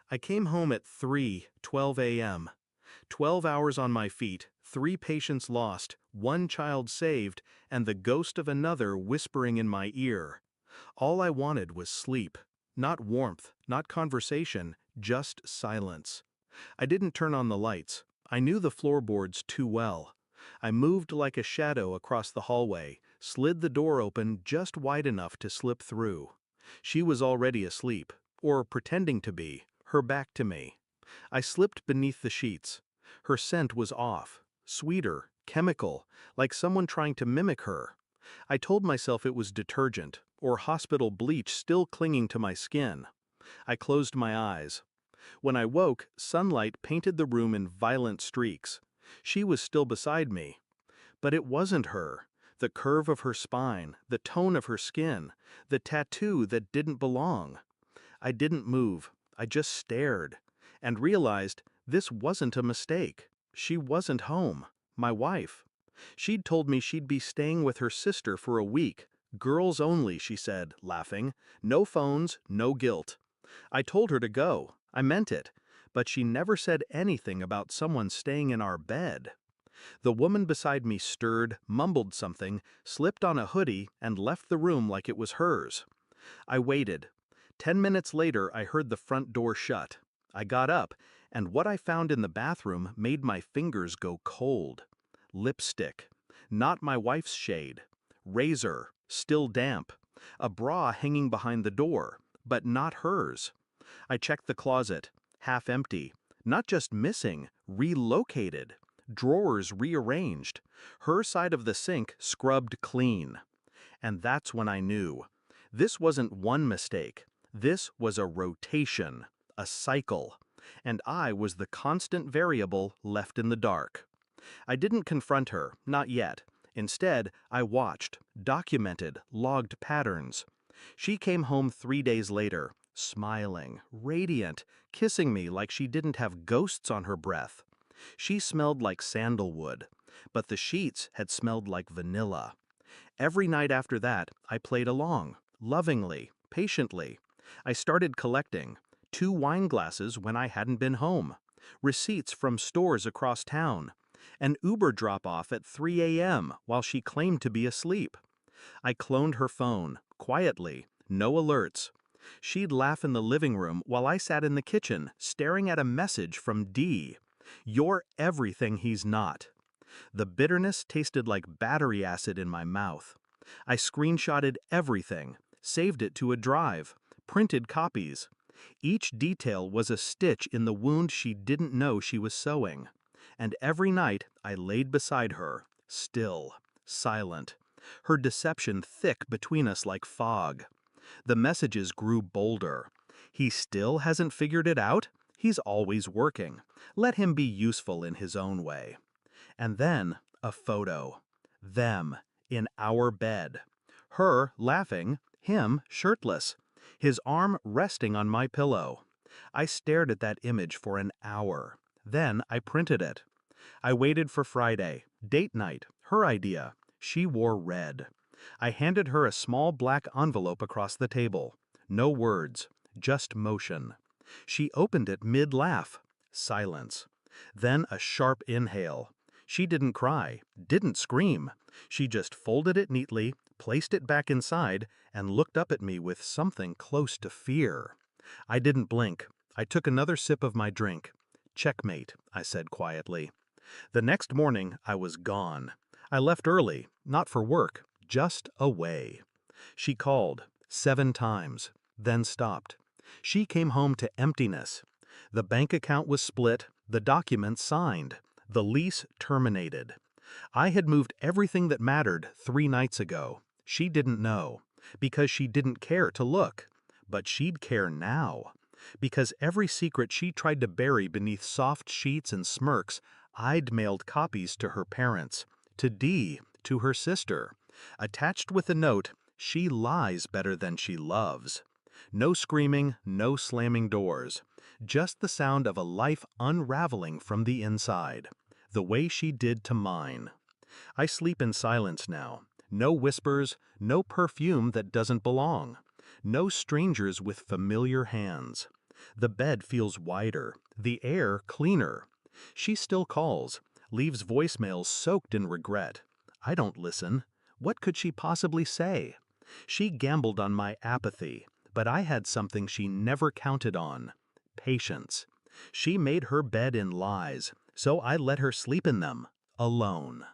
I came home at 3:12 a.m. 12 hours on my feet, 3 patients lost, 1 child saved, and the ghost of another whispering in my ear. All I wanted was sleep. Not warmth, not conversation, just silence. I didn't turn on the lights. I knew the floorboards too well. I moved like a shadow across the hallway, slid the door open just wide enough to slip through. She was already asleep, or pretending to be, her back to me. I slipped beneath the sheets. Her scent was off, sweeter, chemical, like someone trying to mimic her. I told myself it was detergent, or hospital bleach still clinging to my skin. I closed my eyes. When I woke, sunlight painted the room in violent streaks. She was still beside me. But it wasn't her. The curve of her spine, the tone of her skin, the tattoo that didn't belong. I didn't move. I just stared. And realized this wasn't a mistake. She wasn't home. My wife. She'd told me she'd be staying with her sister for a week. Girls only, she said, laughing. No phones, no guilt. I told her to go. I meant it. But she never said anything about someone staying in our bed. The woman beside me stirred, mumbled something, slipped on a hoodie, and left the room like it was hers. I waited. 10 minutes later, I heard the front door shut. I got up, and what I found in the bathroom made my fingers go cold. Lipstick. Not my wife's shade. Razor. Still damp. A bra hanging behind the door, but not hers. I checked the closet. Half empty. Not just missing, relocated. Drawers rearranged. Her side of the sink scrubbed clean. And that's when I knew. This wasn't one mistake. This was a rotation, a cycle. And I was the constant variable left in the dark. I didn't confront her, not yet. Instead, I watched, documented, logged patterns. She came home 3 days later, smiling, radiant, kissing me like she didn't have ghosts on her breath. She smelled like sandalwood, but the sheets had smelled like vanilla. Every night after that, I played along, lovingly, patiently. I started collecting 2 wine glasses when I hadn't been home, receipts from stores across town, an Uber drop-off at 3 a.m. while she claimed to be asleep. I cloned her phone, quietly, no alerts. She'd laugh in the living room while I sat in the kitchen, staring at a message from D. You're everything he's not. The bitterness tasted like battery acid in my mouth. I screenshotted everything, saved it to a drive, printed copies. Each detail was a stitch in the wound she didn't know she was sewing. And every night I laid beside her, still, silent, her deception thick between us like fog. The messages grew bolder. He still hasn't figured it out? He's always working. Let him be useful in his own way. And then, a photo. Them, in our bed. Her laughing, him shirtless. His arm resting on my pillow. I stared at that image for an hour. Then I printed it. I waited for Friday, date night, her idea. She wore red. I handed her a small black envelope across the table. No words, just motion. She opened it mid-laugh. Silence. Then a sharp inhale. She didn't cry, didn't scream. She just folded it neatly, placed it back inside, and looked up at me with something close to fear. I didn't blink. I took another sip of my drink. Checkmate, I said quietly. The next morning, I was gone. I left early, not for work, just away. She called 7 times, then stopped. She came home to emptiness. The bank account was split, the documents signed, the lease terminated. I had moved everything that mattered 3 nights ago. She didn't know, because she didn't care to look. But she'd care now. Because every secret she tried to bury beneath soft sheets and smirks, I'd mailed copies to her parents, to Dee, to her sister. Attached with a note, she lies better than she loves. No screaming, no slamming doors. Just the sound of a life unraveling from the inside. The way she did to mine. I sleep in silence now. No whispers, no perfume that doesn't belong. No strangers with familiar hands. The bed feels wider, the air cleaner. She still calls, leaves voicemails soaked in regret. I don't listen. What could she possibly say? She gambled on my apathy, but I had something she never counted on: patience. She made her bed in lies, so I let her sleep in them, alone.